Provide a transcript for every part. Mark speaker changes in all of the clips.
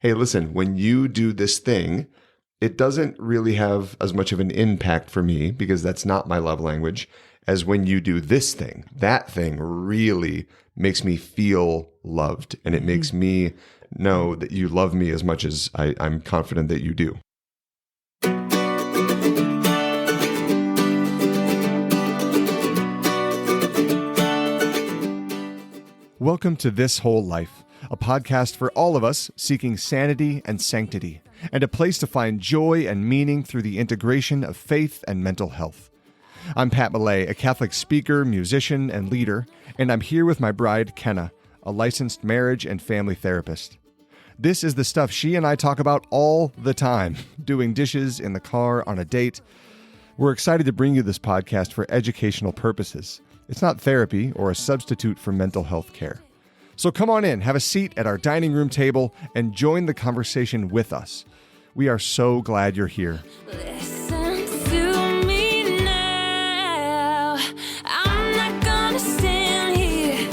Speaker 1: hey, listen, when you do this thing, it doesn't really have as much of an impact for me because that's not my love language as when you do this thing. That thing really makes me feel loved, and it makes me know that you love me as much as I'm confident that you do. Welcome to This Whole Life, a podcast for all of us seeking sanity and sanctity, and a place to find joy and meaning through the integration of faith and mental health. I'm Pat Millay, a Catholic speaker, musician, and leader, and I'm here with my bride, Kenna, a licensed marriage and family therapist. This is the stuff she and I talk about all the time, doing dishes, in the car, on a date. We're excited to bring you this podcast for educational purposes. It's not therapy or a substitute for mental health care. So come on in, have a seat at our dining room table, and join the conversation with us. We are so glad you're here.
Speaker 2: Listen to me now. I'm not gonna stand here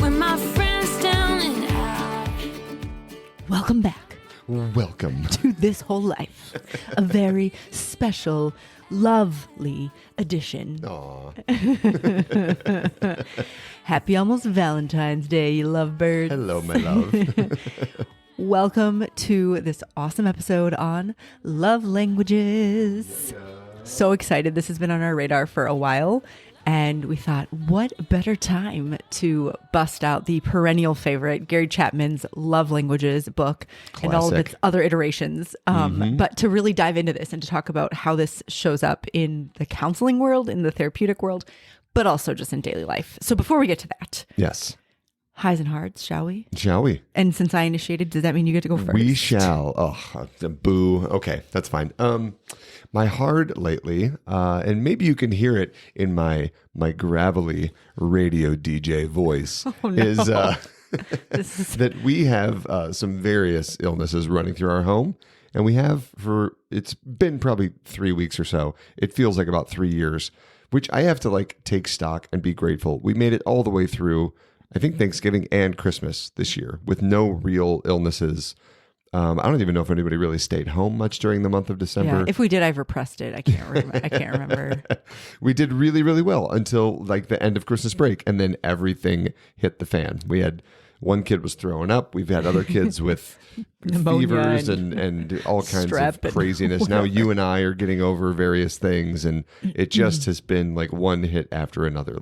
Speaker 2: with my friends down and out.
Speaker 3: Welcome back
Speaker 1: Welcome.
Speaker 3: to This Whole Life, a very special, lovely edition.
Speaker 1: Aw.
Speaker 3: Happy almost Valentine's Day, you lovebirds.
Speaker 1: Hello, my love.
Speaker 3: Welcome to this awesome episode on love languages. So excited. This has been on our radar for a while. And we thought, what better time to bust out the perennial favorite, Gary Chapman's Love Languages book and all of
Speaker 1: Classic.
Speaker 3: its other iterations. But to really dive into this and to talk about how this shows up in the counseling world, in the therapeutic world, but also just in daily life. So before we get to that,
Speaker 1: Yes.
Speaker 3: highs and hearts, shall we?
Speaker 1: Shall we?
Speaker 3: And since I initiated, does that mean you get to go first?
Speaker 1: We shall. Oh, boo. Okay, that's fine. My hard lately, and maybe you can hear it in my gravelly radio DJ voice, is
Speaker 3: This is
Speaker 1: that we have some various illnesses running through our home. And we have it's been probably 3 weeks or so. It feels like about 3 years, which I have to take stock and be grateful. We made it all the way through, I think, Thanksgiving and Christmas this year with no real illnesses. I don't even know if anybody really stayed home much during the month of December.
Speaker 3: yeah, if we did, I've repressed it. I can't remember. I can't remember.
Speaker 1: We did really, really well until the end of Christmas break, and then everything hit the fan. We had one kid was throwing up. We've had other kids with
Speaker 3: Pneumonia
Speaker 1: fevers and all kinds
Speaker 3: strep
Speaker 1: of craziness. Now you and I are getting over various things, and it just has been one hit after another.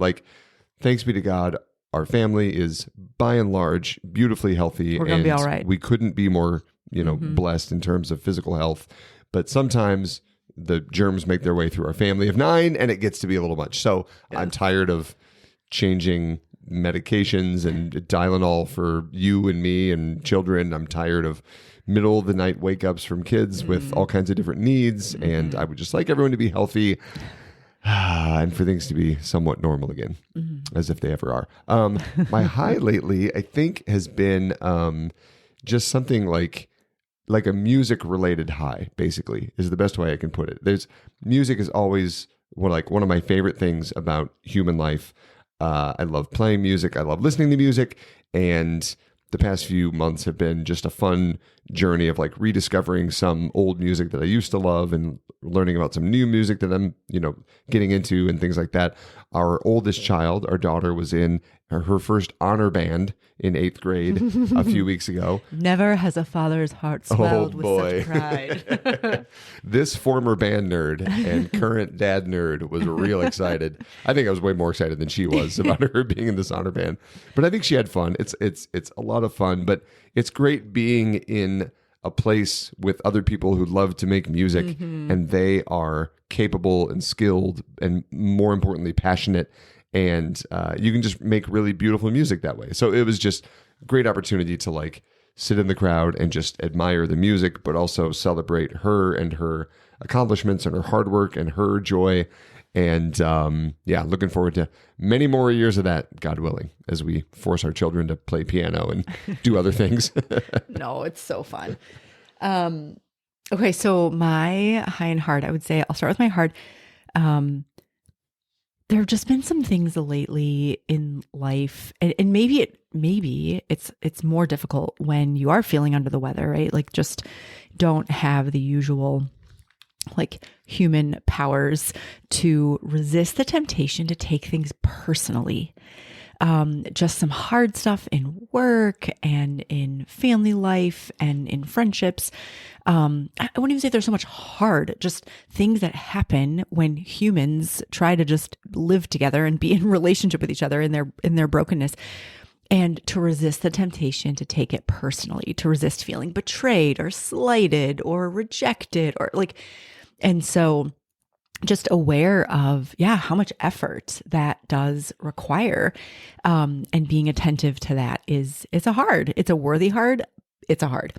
Speaker 1: Thanks be to God, our family is by and large beautifully healthy.
Speaker 3: We're gonna be all right.
Speaker 1: We couldn't be more, blessed in terms of physical health. But sometimes the germs make their way through our family of 9, and it gets to be a little much. So I'm tired of changing medications and Tylenol for you and me and children. I'm tired of middle of the night wake ups from kids with all kinds of different needs. And I would just like everyone to be healthy and for things to be somewhat normal again, as if they ever are. My high lately, I think, has been just something like a music related high, basically, is the best way I can put it. Music is always one of my favorite things about human life. I love playing music. I love listening to music. And the past few months have been just a fun journey of rediscovering some old music that I used to love and learning about some new music that I'm, getting into and things like that. Our oldest child, our daughter, was in her first honor band in 8th grade a few weeks ago.
Speaker 3: Never has a father's heart swelled with such pride.
Speaker 1: This former band nerd and current dad nerd was real excited. I think I was way more excited than she was about her being in this honor band. But I think she had fun. It's a lot of fun, but it's great being in a place with other people who love to make music and they are capable and skilled and, more importantly, passionate. And you can just make really beautiful music that way. So it was just a great opportunity to sit in the crowd and just admire the music, but also celebrate her and her accomplishments and her hard work and her joy. And looking forward to many more years of that, God willing, as we force our children to play piano and do other things.
Speaker 3: No, it's so fun. Okay, so my high and hard, I would say I'll start with my hard. there have just been some things lately in life, and maybe it's more difficult when you are feeling under the weather, right? Like just don't have the usual like human powers to resist the temptation to take things personally. Just some hard stuff in work and in family life and in friendships. I wouldn't even say there's so much hard, just things that happen when humans try to just live together and be in relationship with each other in their brokenness. And to resist the temptation to take it personally, to resist feeling betrayed or slighted or rejected or like, and so just aware of, how much effort that does require. And being attentive to that it's a worthy hard. It's a hard.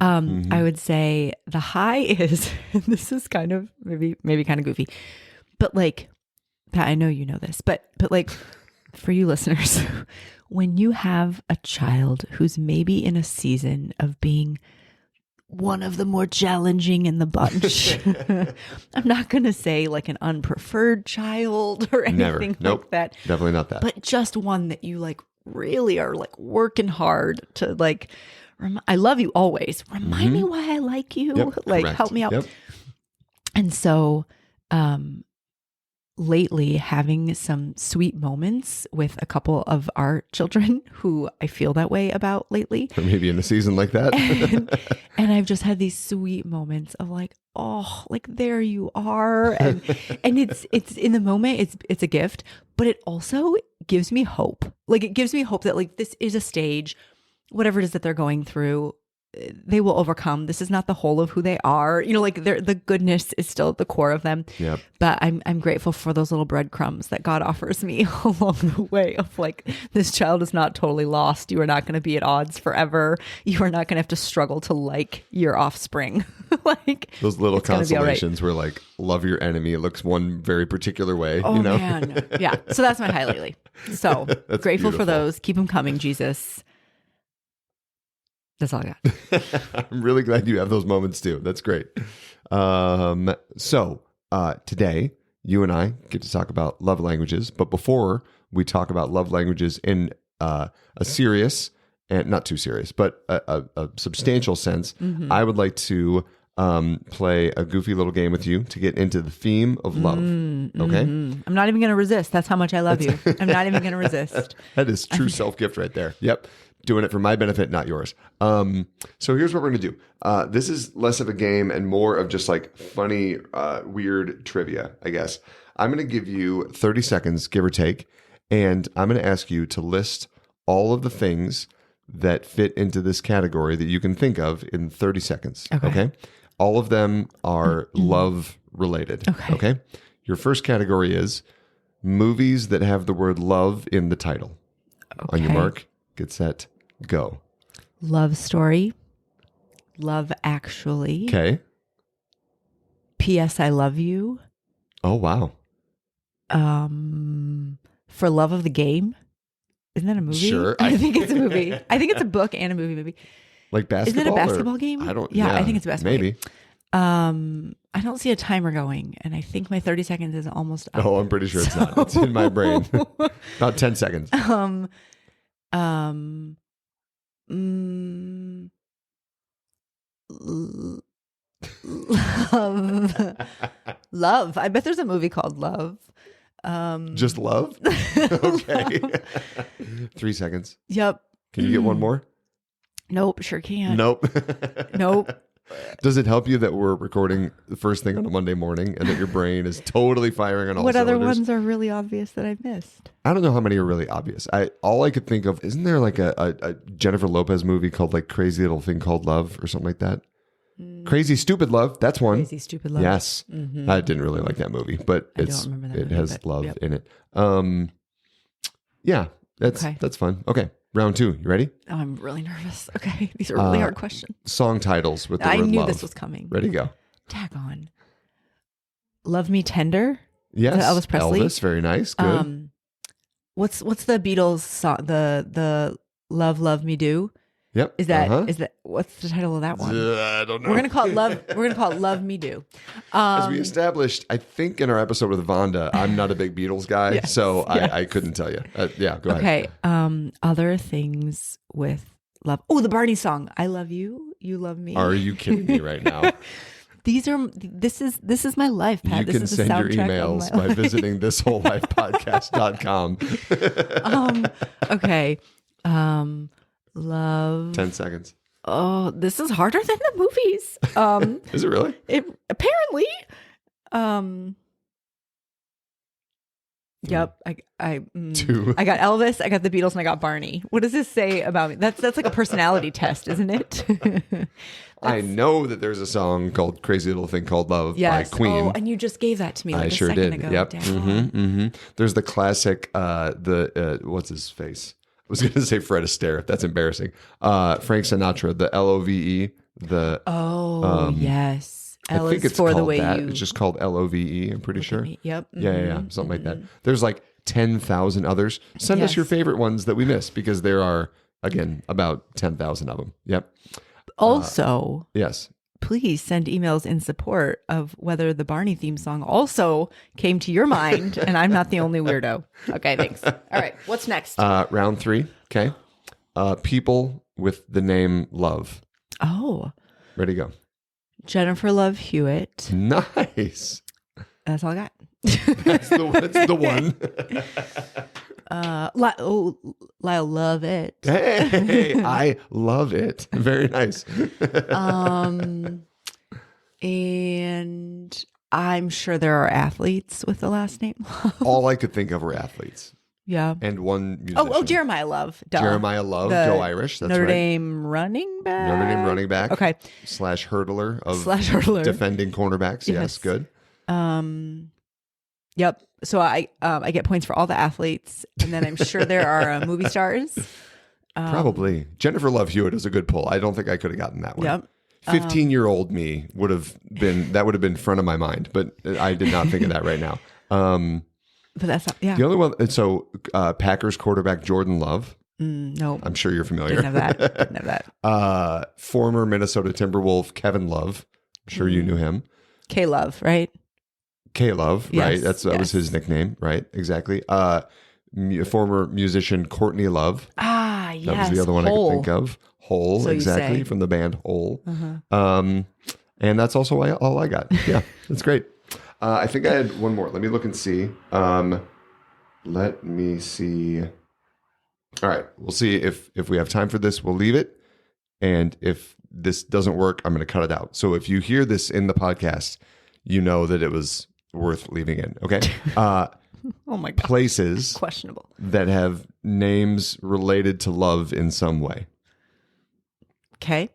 Speaker 3: I would say the high is, this is kind of maybe kind of goofy, but like, Pat, I know you know this, but like for you listeners, when you have a child who's maybe in a season of being one of the more challenging in the bunch. I'm not going to say like an unpreferred child or anything like that.
Speaker 1: Definitely not that.
Speaker 3: But just one that you like really are like working hard to like, I love you always. Remind me why I like you. Like
Speaker 1: correct.
Speaker 3: help me out. And so, lately having some sweet moments with a couple of our children who I feel that way about lately.
Speaker 1: Or maybe in a season like that.
Speaker 3: and I've just had these sweet moments of like, oh, like there you are. And it's in the moment, it's a gift, but it also gives me hope. Like it gives me hope that like this is a stage, whatever it is that they're going through, they will overcome. This is not the whole of who they are. You know, like the goodness is still at the core of them.
Speaker 1: Yep.
Speaker 3: But I'm grateful for those little breadcrumbs that God offers me along the way of like, this child is not totally lost. You are not going to be at odds forever. You are not going to have to struggle to like your offspring. Like
Speaker 1: those little consolations where like, love your enemy. It looks one very particular way,
Speaker 3: oh,
Speaker 1: you know?
Speaker 3: Man. Yeah. So that's my high lately. So grateful
Speaker 1: beautiful.
Speaker 3: for those. Keep them coming, Jesus. That's all I got.
Speaker 1: I'm really glad you have those moments too. That's great. So today, you and I get to talk about love languages. But before we talk about love languages in a serious and not too serious, but a substantial sense, I would like to play a goofy little game with you to get into the theme of love. Okay?
Speaker 3: I'm not even going to resist. That's how much I love you. I'm not even going to resist.
Speaker 1: That is true self-gift right there. Yep. Doing it for my benefit, not yours. So here's what we're going to do. This is less of a game and more of just like funny, weird trivia, I guess. I'm going to give you 30 seconds, give or take, and I'm going to ask you to list all of the things that fit into this category that you can think of in 30 seconds. Okay? All of them are love related. Okay? Your first category is movies that have the word love in the title. On your mark, get set, go.
Speaker 3: Love Story. Love Actually.
Speaker 1: Okay.
Speaker 3: P.S. I Love You.
Speaker 1: Oh, wow.
Speaker 3: For Love of the Game. Isn't that a movie?
Speaker 1: Sure.
Speaker 3: I think it's a movie. I think it's a book and a movie.
Speaker 1: Like basketball?
Speaker 3: Isn't it a basketball game?
Speaker 1: I don't.
Speaker 3: Yeah, I think it's a basketball
Speaker 1: maybe.
Speaker 3: game. I don't see a timer going, and I think my 30 seconds is almost up.
Speaker 1: Oh, I'm pretty sure it's not. It's in my brain. About 10 seconds.
Speaker 3: Love. I bet there's a movie called Love.
Speaker 1: Just love? Okay. 3 seconds.
Speaker 3: Yep.
Speaker 1: Can you get one more?
Speaker 3: Nope, sure can't.
Speaker 1: Nope.
Speaker 3: Nope.
Speaker 1: Does it help you that we're recording the first thing on a Monday morning and that your brain is totally firing on all
Speaker 3: What
Speaker 1: cylinders?
Speaker 3: other ones are really obvious that I missed?
Speaker 1: I don't know how many are really obvious. All I could think of, isn't there like a Jennifer Lopez movie called like Crazy Little Thing Called Love or something like that? Crazy Stupid Love. That's one.
Speaker 3: Crazy Stupid Love.
Speaker 1: Yes. I didn't really like that movie, but
Speaker 3: I don't remember that
Speaker 1: it
Speaker 3: movie,
Speaker 1: has
Speaker 3: but
Speaker 1: love
Speaker 3: yep.
Speaker 1: in it. Yeah, that's fun. Okay. Round 2. You ready?
Speaker 3: Oh, I'm really nervous. Okay. These are really hard questions.
Speaker 1: Song titles with the
Speaker 3: I
Speaker 1: word
Speaker 3: knew
Speaker 1: love.
Speaker 3: this was coming.
Speaker 1: Ready, go.
Speaker 3: Tag on. Love Me Tender.
Speaker 1: Yes.
Speaker 3: Is that Elvis Presley?
Speaker 1: Elvis, very nice. Good.
Speaker 3: What's the Beatles song? The Love Me Do?
Speaker 1: Yep.
Speaker 3: Is that what's the title of that one?
Speaker 1: I don't know.
Speaker 3: We're gonna call it Love. We're gonna call it Love Me Do.
Speaker 1: As we established, I think in our episode with Vonda, I'm not a big Beatles guy, so I couldn't tell you. Yeah, go ahead.
Speaker 3: Okay. Other things with love. Oh, the Barney song. I love you. You love me.
Speaker 1: Are you kidding me right now?
Speaker 3: This is my life, Pat.
Speaker 1: You
Speaker 3: This
Speaker 1: can
Speaker 3: is the
Speaker 1: send your
Speaker 3: soundtrack of
Speaker 1: emails
Speaker 3: my
Speaker 1: by
Speaker 3: life.
Speaker 1: visiting thiswholelifepodcast.com.
Speaker 3: Okay. Love.
Speaker 1: 10 seconds.
Speaker 3: Oh, this is harder than the movies.
Speaker 1: Is it really?
Speaker 3: Apparently. Yep.
Speaker 1: Two.
Speaker 3: I got Elvis, I got the Beatles, and I got Barney. What does this say about me? That's like a personality test, isn't it?
Speaker 1: I know that there's a song called "Crazy Little Thing Called Love" by Queen.
Speaker 3: Oh, and you just gave that to me. Like
Speaker 1: I
Speaker 3: a
Speaker 1: sure
Speaker 3: second
Speaker 1: did.
Speaker 3: Ago.
Speaker 1: Yep.
Speaker 3: Damn.
Speaker 1: There's the classic. What's his face? I was going to say Fred Astaire. That's embarrassing. Frank Sinatra. The LOVE.
Speaker 3: Yes. L
Speaker 1: I think
Speaker 3: is
Speaker 1: it's
Speaker 3: for
Speaker 1: called
Speaker 3: the way
Speaker 1: that.
Speaker 3: you.
Speaker 1: It's just called LOVE. I'm pretty sure.
Speaker 3: Yep.
Speaker 1: Yeah. Something like that. There's like 10,000 others. Send us
Speaker 3: Yes.
Speaker 1: your favorite ones that we missed because there are again about 10,000 of them. Yep.
Speaker 3: Also,
Speaker 1: Yes.
Speaker 3: please send emails in support of whether the Barney theme song also came to your mind, and I'm not the only weirdo. Okay, thanks. All right, what's next?
Speaker 1: Round 3. Okay. People with the name Love.
Speaker 3: Oh,
Speaker 1: Ready to go.
Speaker 3: Jennifer Love Hewitt.
Speaker 1: Nice.
Speaker 3: That's all I got.
Speaker 1: That's the one.
Speaker 3: Lyle Love It.
Speaker 1: Hey, I love it. Very nice.
Speaker 3: And I'm sure there are athletes with the last name Love.
Speaker 1: All I could think of were athletes.
Speaker 3: Yeah.
Speaker 1: And one musician.
Speaker 3: Oh, Jeremiah Love. Duh.
Speaker 1: Jeremiah Love,
Speaker 3: The
Speaker 1: go Irish. That's
Speaker 3: Notre
Speaker 1: right.
Speaker 3: Dame running back.
Speaker 1: Notre Dame running back.
Speaker 3: Okay.
Speaker 1: / hurdler of
Speaker 3: /hurdler.
Speaker 1: defending cornerbacks. Yes, good.
Speaker 3: Yep. So I get points for all the athletes, and then I'm sure there are movie stars.
Speaker 1: Probably. Jennifer Love Hewitt is a good pull. I don't think I could have gotten that one.
Speaker 3: Yep.
Speaker 1: 15-year-old me would have been front of my mind, but I did not think of that right now.
Speaker 3: But that's not, yeah.
Speaker 1: The other one, so Packers quarterback Jordan Love.
Speaker 3: No.
Speaker 1: I'm sure you're familiar.
Speaker 3: Didn't have that.
Speaker 1: Former Minnesota Timberwolf Kevin Love. I'm sure you knew him.
Speaker 3: K Love, right?
Speaker 1: K Love,
Speaker 3: Yes,
Speaker 1: right? That was his nickname, right? Exactly. Former musician Courtney Love.
Speaker 3: Ah, yes.
Speaker 1: That was the other one
Speaker 3: Hole.
Speaker 1: I could think of. Hole,
Speaker 3: So you
Speaker 1: exactly,
Speaker 3: say.
Speaker 1: from the band Hole. And that's also all I got. Yeah, that's great. I think I had one more. Let me look and see. Let me see. All right, we'll see if we have time for this. We'll leave it, and if this doesn't work, I'm going to cut it out. So if you hear this in the podcast, you know that it was worth leaving in. Okay.
Speaker 3: Oh my God.
Speaker 1: Places
Speaker 3: Questionable.
Speaker 1: that have names related to love in some way.
Speaker 3: Okay.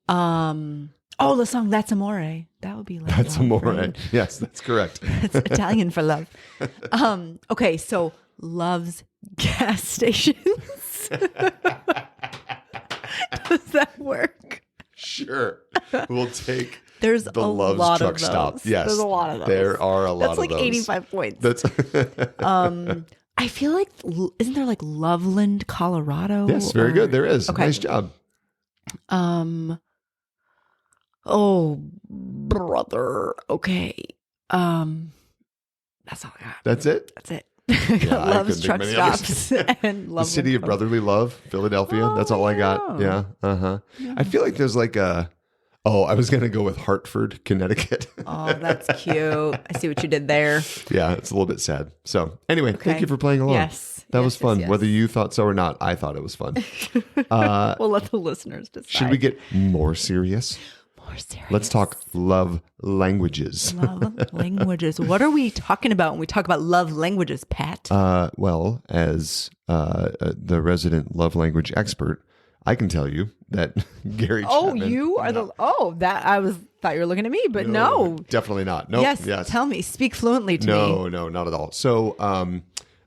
Speaker 3: Oh, the song "That's Amore." That would be like
Speaker 1: That's
Speaker 3: love,
Speaker 1: Amore.
Speaker 3: right?
Speaker 1: Yes, that's correct.
Speaker 3: It's Italian for love. Okay, so Love's gas stations. Does that work?
Speaker 1: Sure. We'll take
Speaker 3: There's
Speaker 1: the
Speaker 3: a
Speaker 1: Love's
Speaker 3: lot
Speaker 1: truck
Speaker 3: of
Speaker 1: stop.
Speaker 3: those.
Speaker 1: Yes.
Speaker 3: There's a lot of those.
Speaker 1: There are a lot
Speaker 3: That's
Speaker 1: of
Speaker 3: like
Speaker 1: those.
Speaker 3: 85 points.
Speaker 1: That's
Speaker 3: I feel like, isn't there like Loveland, Colorado?
Speaker 1: Yes, very good. There is.
Speaker 3: Okay.
Speaker 1: Nice job.
Speaker 3: Oh, brother. Okay. That's all I got.
Speaker 1: That's it.
Speaker 3: That's it. I got
Speaker 1: I
Speaker 3: Love's
Speaker 1: couldn't
Speaker 3: truck
Speaker 1: think of any others.
Speaker 3: stops and
Speaker 1: The
Speaker 3: Loveland.
Speaker 1: city of brotherly love, Philadelphia. That's all I got.
Speaker 3: yeah.
Speaker 1: Yeah. I feel like there's like I was going to go with Hartford, Connecticut.
Speaker 3: Oh, that's cute. I see what you did there.
Speaker 1: Yeah, it's a little bit sad. So anyway, thank
Speaker 3: Okay.
Speaker 1: you for playing along.
Speaker 3: Yes.
Speaker 1: That was
Speaker 3: Yes,
Speaker 1: fun.
Speaker 3: yes.
Speaker 1: Whether you thought so or not, I thought it was fun.
Speaker 3: We'll let the listeners decide.
Speaker 1: Should we get more serious?
Speaker 3: more serious?
Speaker 1: Let's talk love languages.
Speaker 3: Love languages. What are we talking about when we talk about love languages, Pat?
Speaker 1: Well, as the resident love language expert, I can tell you that Gary Chapman.
Speaker 3: You are thought you were looking at me, but no.
Speaker 1: Definitely not. Nope.
Speaker 3: Yes, tell me. Speak fluently to me.
Speaker 1: No, not at all. So,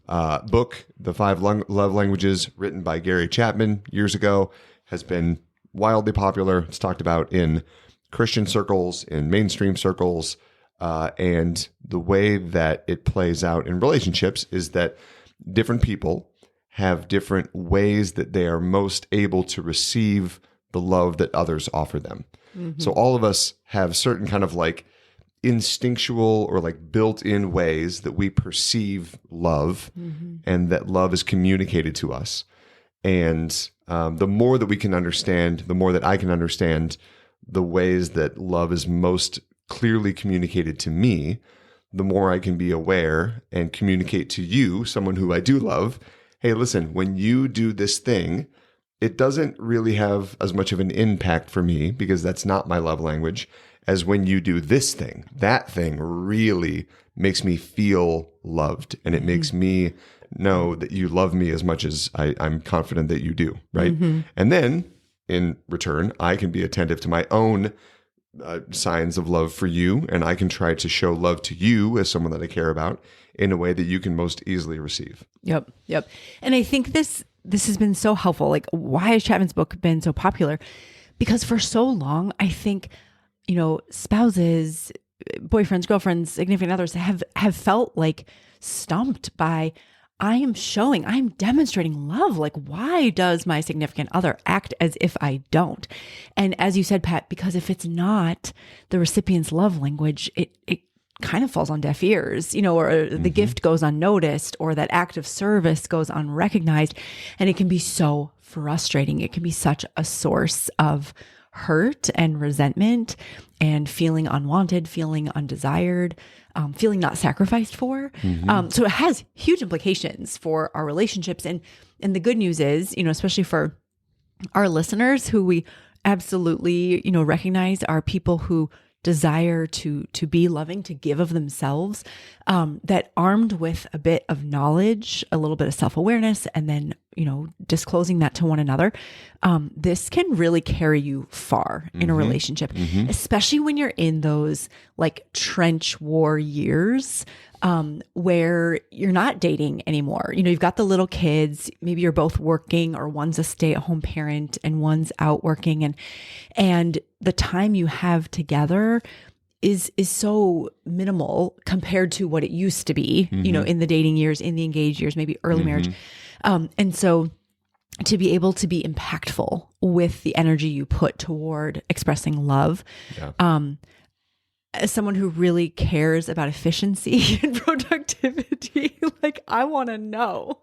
Speaker 1: book, The 5 Love Languages, written by Gary Chapman years ago, has been wildly popular. It's talked about in Christian circles, in mainstream circles, and the way that it plays out in relationships is that different people have different ways that they are most able to receive the love that others offer them. So all of us have certain kind of like instinctual or like built-in ways that we perceive love and that love is communicated to us. And the more that we can understand, the more that I can understand the ways that love is most clearly communicated to me, the more I can be aware and communicate to you, someone who I do love, hey, listen, when you do this thing, it doesn't really have as much of an impact for me because that's not my love language as when you do this thing. That thing really makes me feel loved, and it makes me know that you love me as much as I'm confident that you do, right? And then in return, I can be attentive to my own signs of love for you, and I can try to show love to you as someone that I care about in a way that you can most easily receive.
Speaker 3: Yep. And I think this has been so helpful. Like, why has Chapman's book been so popular? Because for so long, I think, spouses, boyfriends, girlfriends, significant others have felt like stumped by, I'm demonstrating love. Like, why does my significant other act as if I don't? And as you said, Pat, because if it's not the recipient's love language, it kind of falls on deaf ears, or the gift goes unnoticed, or that act of service goes unrecognized. And it can be so frustrating. It can be such a source of hurt and resentment and feeling unwanted, feeling undesired, feeling not sacrificed for. So it has huge implications for our relationships. And the good news is, especially for our listeners who we absolutely, recognize are people who desire to be loving, to give of themselves, that armed with a bit of knowledge, a little bit of self-awareness, and then, disclosing that to one another, this can really carry you far in a relationship, especially when you're in those like trench war years, where you're not dating anymore. You've got the little kids, maybe you're both working, or one's a stay-at-home parent and one's out working, and the time you have together is so minimal compared to what it used to be, in the dating years, in the engaged years, maybe early marriage. And so to be able to be impactful with the energy you put toward expressing love, as someone who really cares about efficiency and productivity, like, I want to know.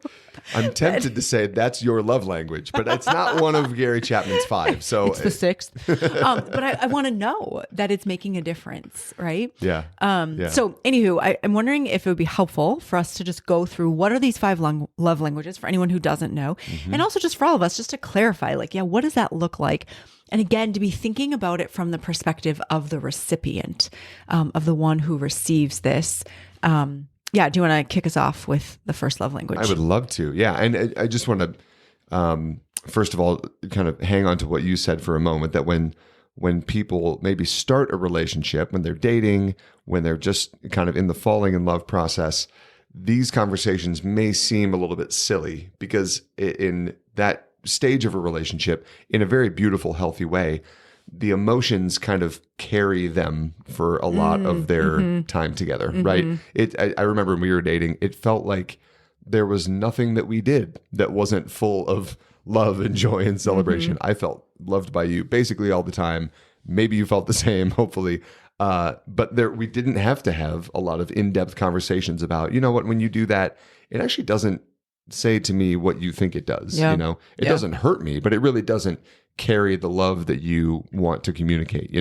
Speaker 1: I'm tempted to say that's your love language, but it's not one of Gary Chapman's 5. So
Speaker 3: it's the 6th. But I want to know that it's making a difference, right?
Speaker 1: Yeah.
Speaker 3: So anywho, I'm wondering if it would be helpful for us to just go through what are these 5 love languages for anyone who doesn't know, and also just for all of us, just to clarify, like, what does that look like? And again, to be thinking about it from the perspective of the recipient, of the one who receives this. Do you want to kick us off with the first love language?
Speaker 1: I would love to. Yeah. And I just want to, first of all, kind of hang on to what you said for a moment, that when people maybe start a relationship, when they're dating, when they're just kind of in the falling in love process, these conversations may seem a little bit silly, because in that stage of a relationship, in a very beautiful, healthy way, the emotions kind of carry them for a lot of their time together, right? I remember when we were dating, it felt like there was nothing that we did that wasn't full of love and joy and celebration. I felt loved by you basically all the time. Maybe you felt the same, hopefully. But we didn't have to have a lot of in-depth conversations about, when you do that, it actually doesn't say to me what you think it does. It doesn't hurt me, but it really doesn't carry the love that you want to communicate.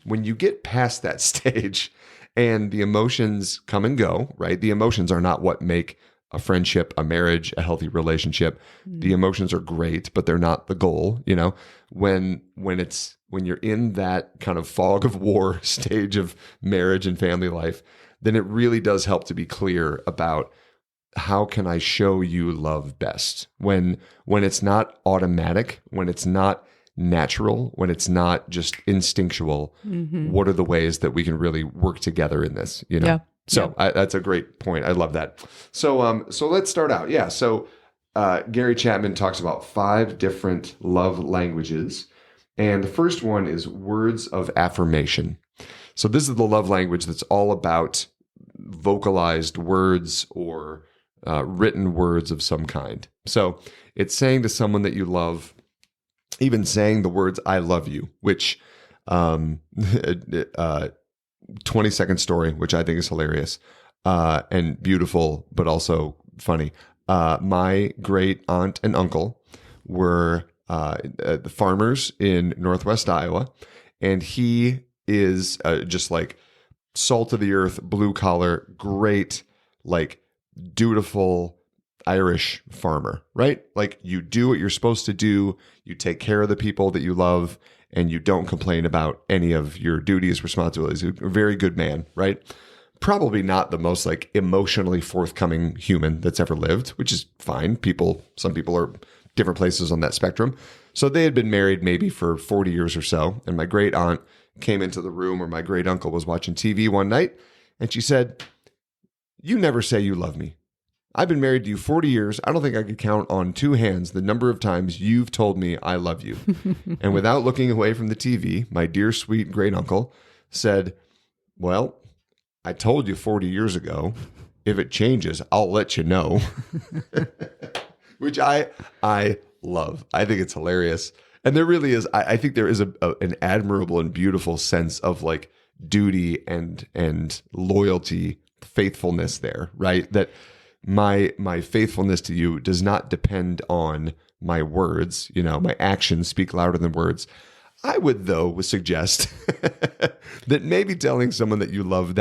Speaker 1: When you get past that stage and the emotions come and go, right? The emotions are not what make a friendship, a marriage, a healthy relationship. The emotions are great, but they're not the goal. When you're in that kind of fog of war stage of marriage and family life, then it really does help to be clear about, how can I show you love best? When it's not automatic, when it's not natural, when it's not just instinctual, what are the ways that we can really work together in this? So that's a great point. I love that. So let's start out. Yeah. So Gary Chapman talks about 5 different love languages, and the first one is words of affirmation. So this is the love language that's all about vocalized words or written words of some kind. So it's saying to someone that you love, even saying the words, I love you, which 20-second story, which I think is hilarious and beautiful, but also funny. My great aunt and uncle were the farmers in Northwest Iowa, and he is just like salt of the earth, blue collar, great, like dutiful Irish farmer, right? Like you do what you're supposed to do. You take care of the people that you love, and you don't complain about any of your duties, responsibilities. A very good man, right? Probably not the most like emotionally forthcoming human that's ever lived, which is fine. Some people are different places on that spectrum. So they had been married maybe for 40 years or so. And my great aunt came into the room where my great uncle was watching TV one night. And she said, "You never say you love me. I've been married to you 40 years. I don't think I could count on two hands the number of times you've told me I love you." And without looking away from the TV, my dear, sweet great uncle said, "Well, I told you 40 years ago. If it changes, I'll let you know." Which I love. I think it's hilarious. And there really is, I think there is an admirable and beautiful sense of like duty and loyalty, faithfulness there, right? That my faithfulness to you does not depend on my words. My actions speak louder than words. I would, though, suggest that maybe telling someone that you love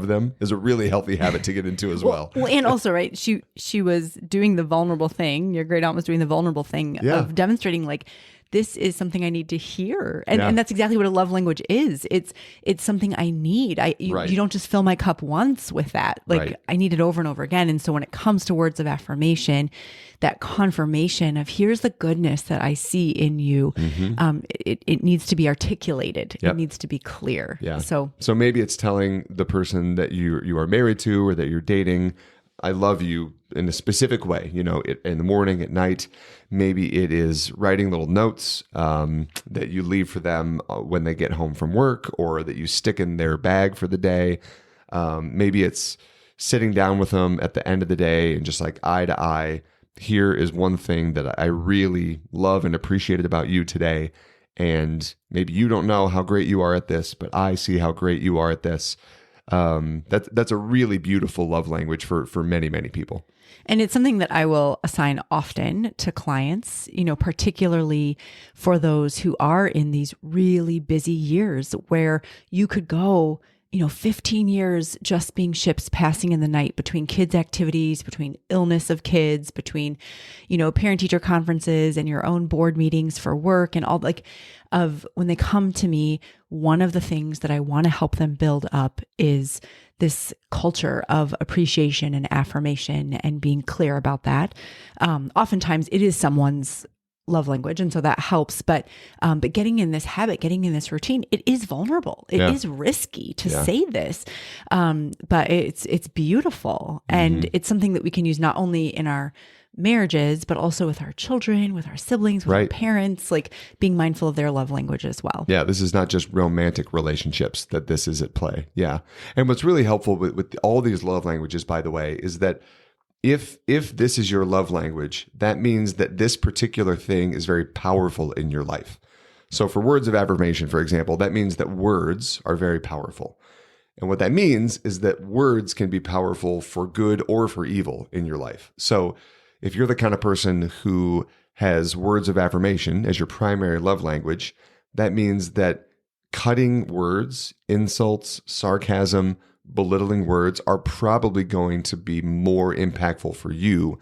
Speaker 1: them is a really healthy habit to get into as well.
Speaker 3: Well, and also, right, she was doing the vulnerable thing. Your great aunt was doing the vulnerable thing of demonstrating like, this is something I need to hear. And that's exactly what a love language is. It's something I need. You don't just fill my cup once with that. Like I need it over and over again. And so when it comes to words of affirmation, that confirmation of here's the goodness that I see in you, it needs to be articulated. Yep. It needs to be clear.
Speaker 1: Yeah. So maybe it's telling the person that you are married to or that you're dating, I love you in a specific way, in the morning, at night. Maybe it is writing little notes that you leave for them when they get home from work, or that you stick in their bag for the day. Maybe it's sitting down with them at the end of the day and just like eye to eye, here is one thing that I really love and appreciated about you today. And maybe you don't know how great you are at this, but I see how great you are at this. That's a really beautiful love language for many, many people.
Speaker 3: And it's something that I will assign often to clients, particularly for those who are in these really busy years where you could go, 15 years just being ships passing in the night between kids' activities, between illness of kids, between, parent-teacher conferences and your own board meetings for work and all when they come to me, one of the things that I want to help them build up is this culture of appreciation and affirmation and being clear about that. Oftentimes it is someone's love language, and so that helps. But getting in this habit, getting in this routine, it is vulnerable. It is risky to say this, but it's beautiful, and it's something that we can use not only in our marriages, but also with our children, with our siblings, with our parents, like being mindful of their love language as well.
Speaker 1: Yeah, this is not just romantic relationships that this is at play. Yeah. And what's really helpful with all these love languages, by the way, is that if this is your love language, that means that this particular thing is very powerful in your life. So for words of affirmation, for example, that means that words are very powerful. And what that means is that words can be powerful for good or for evil in your life. So if you're the kind of person who has words of affirmation as your primary love language, that means that cutting words, insults, sarcasm, belittling words are probably going to be more impactful for you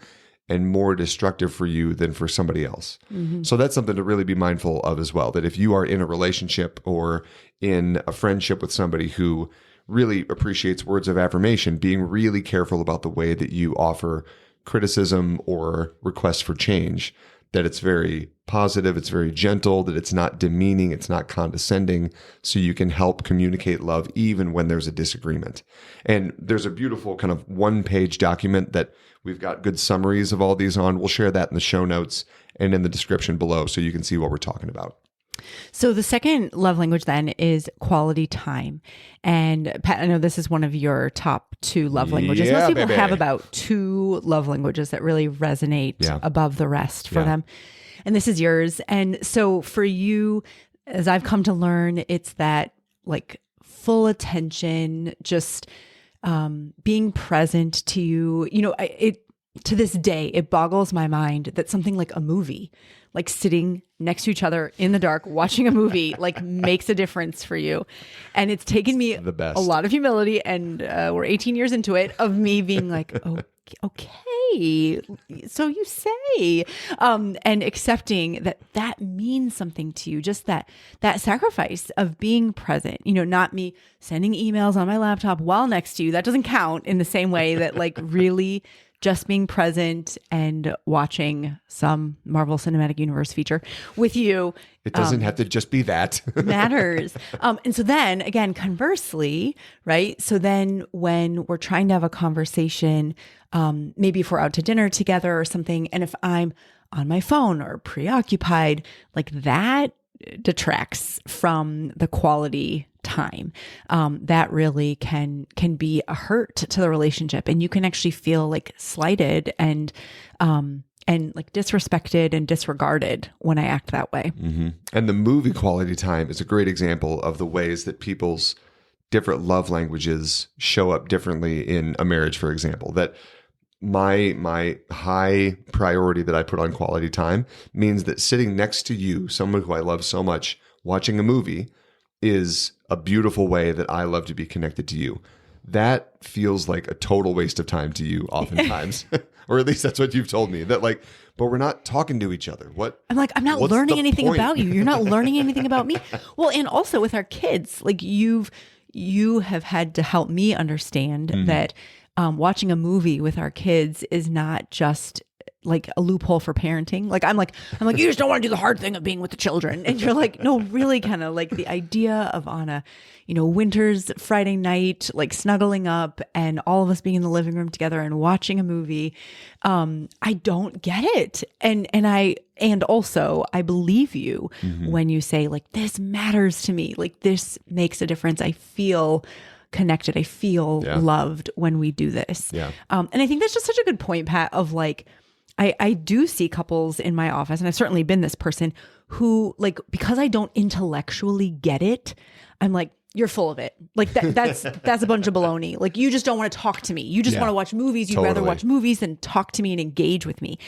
Speaker 1: and more destructive for you than for somebody else. Mm-hmm. So that's something to really be mindful of as well, that if you are in a relationship or in a friendship with somebody who really appreciates words of affirmation, being really careful about the way that you offer criticism or requests for change, that it's very positive, it's very gentle, that it's not demeaning, it's not condescending, so you can help communicate love even when there's a disagreement. And there's a beautiful kind of one-page document that we've got good summaries of all these on. We'll share that in the show notes and in the description below so you can see what we're talking about.
Speaker 3: So the second love language then is quality time. And Pat, I know this is one of your top 2 love languages.
Speaker 1: Yeah,
Speaker 3: Most people
Speaker 1: baby.
Speaker 3: have about 2 love languages that really resonate above the rest for them. And this is yours. And so for you, as I've come to learn, it's that like full attention, just being present to you. You know, to this day, it boggles my mind that something like a movie, like sitting next to each other in the dark, watching a movie, like makes a difference for you. And it's taken me
Speaker 1: the best.
Speaker 3: a lot of humility, and we're 18 years into it, of me being like, oh, okay, so you say, and accepting that means something to you. Just that sacrifice of being present, you know, not me sending emails on my laptop while next to you. That doesn't count in the same way that like really just being present and watching some Marvel Cinematic Universe feature with you.
Speaker 1: It doesn't have to just be that.
Speaker 3: Matters. And so then again, conversely, right? So then when we're trying to have a conversation, maybe if we're out to dinner together or something, and if I'm on my phone or preoccupied, like that detracts from the quality time. That really can be a hurt to the relationship, and you can actually feel like slighted and like disrespected and disregarded when I act that way.
Speaker 1: Mm-hmm. And the movie quality time is a great example of the ways that people's different love languages show up differently in a marriage, for example. That my high priority that I put on quality time means that sitting next to you, someone who I love so much, watching a movie is a beautiful way that I love to be connected to you. That feels like a total waste of time to you oftentimes. Or at least that's what you've told me. That like, but we're not talking to each other. What?
Speaker 3: I'm like, I'm not learning anything about you. You're not learning anything about me. Well, and also with our kids, like you have had to help me understand that watching a movie with our kids is not just like a loophole for parenting. Like I'm like, you just don't want to do the hard thing of being with the children. And you're like, no, really kind of like the idea of on a, you know, winter's Friday night, like snuggling up and all of us being in the living room together and watching a movie. I don't get it. And also I believe you when you say like, this matters to me. Like this makes a difference. I feel connected. I feel loved when we do this. Yeah. And I think that's just such a good point, Pat, of like, I do see couples in my office, and I've certainly been this person who like, because I don't intellectually get it, I'm like, you're full of it. Like that's a bunch of baloney. Like you just don't want to talk to me. You just want to watch movies. You'd rather watch movies than talk to me and engage with me.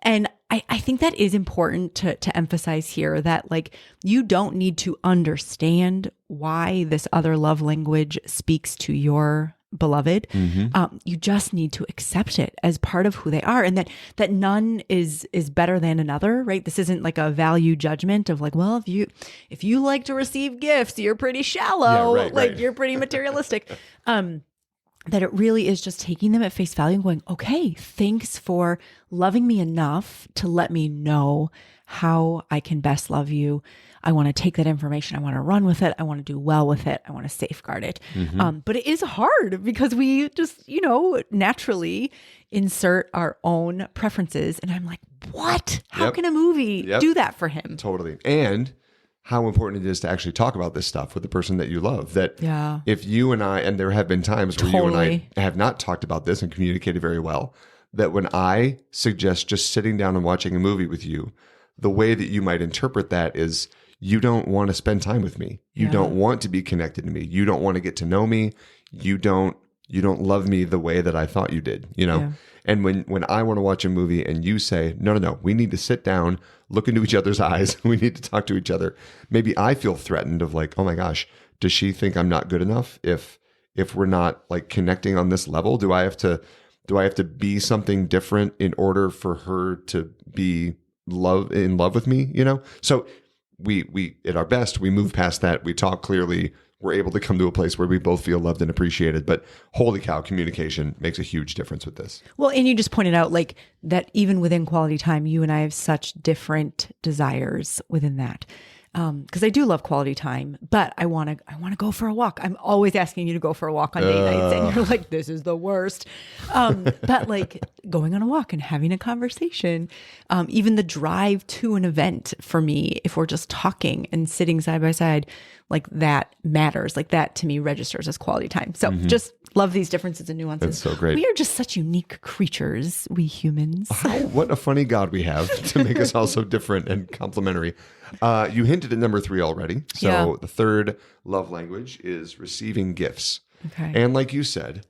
Speaker 3: And I think that is important to emphasize here, that like you don't need to understand why this other love language speaks to your beloved. You just need to accept it as part of who they are, and that none is better than another, right? This isn't like a value judgment of like, well, if you like to receive gifts, you're pretty shallow, right. You're pretty materialistic. That it really is just taking them at face value and going, okay, thanks for loving me enough to let me know how I can best love you. I want to take that information. I want to run with it. I want to do well with it. I want to safeguard it. But it is hard because we just, you know, naturally insert our own preferences. And I'm like, what? How can a movie do that for him?
Speaker 1: Totally. And how important it is to actually talk about this stuff with the person that you love. That if you and I, and there have been times where you and I have not talked about this and communicated very well, that when I suggest just sitting down and watching a movie with you, the way that you might interpret that is you don't want to spend time with me. You don't want to be connected to me. You don't want to get to know me. You don't love me the way that I thought you did, you know? Yeah. And when I want to watch a movie and you say, no, we need to sit down, look into each other's eyes. We need to talk to each other. Maybe I feel threatened of like, oh my gosh, does she think I'm not good enough? If we're not like connecting on this level, do I have to be something different in order for her to be in love with me? You know? So we at our best, we move past that. We talk clearly. We're able to come to a place where we both feel loved and appreciated. But holy cow, communication makes a huge difference with this.
Speaker 3: Well, and you just pointed out like that even within quality time, you and I have such different desires within that. because I do love quality time, but I want to go for a walk. I'm always asking you to go for a walk on date nights, and you're like, this is the worst. But like going on a walk and having a conversation, even the drive to an event for me, if we're just talking and sitting side by side, like that matters. Like that to me registers as quality time. So just love these differences and nuances.
Speaker 1: That's so great.
Speaker 3: We are just such unique creatures, we humans.
Speaker 1: What a funny God we have to make us all so different and complementary. You hinted at number 3 already. So the third love language is receiving gifts.
Speaker 3: Okay.
Speaker 1: And like you said,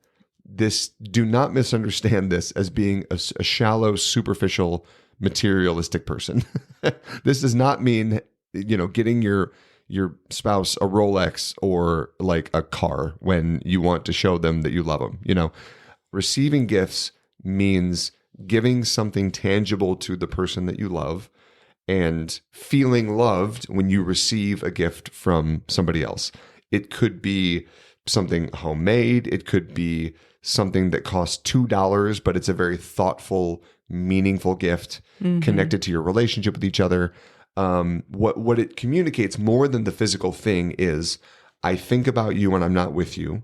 Speaker 1: do not misunderstand this as being a shallow, superficial, materialistic person. This does not mean, getting your spouse a Rolex or like a car when you want to show them that you love them. Receiving gifts means giving something tangible to the person that you love and feeling loved when you receive a gift from somebody else. It could be something homemade. It could be something that costs $2, but it's a very thoughtful, meaningful gift connected to your relationship with each other. What it communicates more than the physical thing is, I think about you when I'm not with you.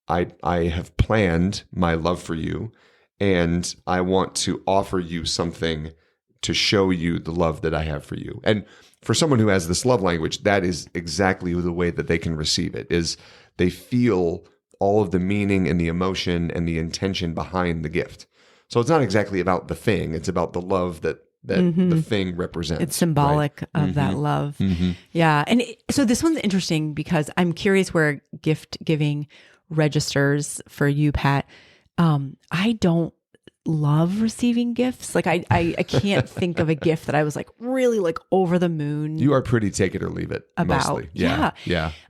Speaker 1: I have planned my love for you, and I want to offer you something to show you the love that I have for you. And for someone who has this love language, that is exactly the way that they can receive it, is they feel all of the meaning and the emotion and the intention behind the gift. So it's not exactly about the thing. It's about the love that the thing represents.
Speaker 3: It's symbolic of that love. Yeah. And so this one's interesting because I'm curious where gift giving registers for you, Pat. I don't love receiving gifts. Like I can't think of a gift that I was like really like over the moon.
Speaker 1: You are pretty take it or leave it
Speaker 3: about.
Speaker 1: Mostly. Yeah.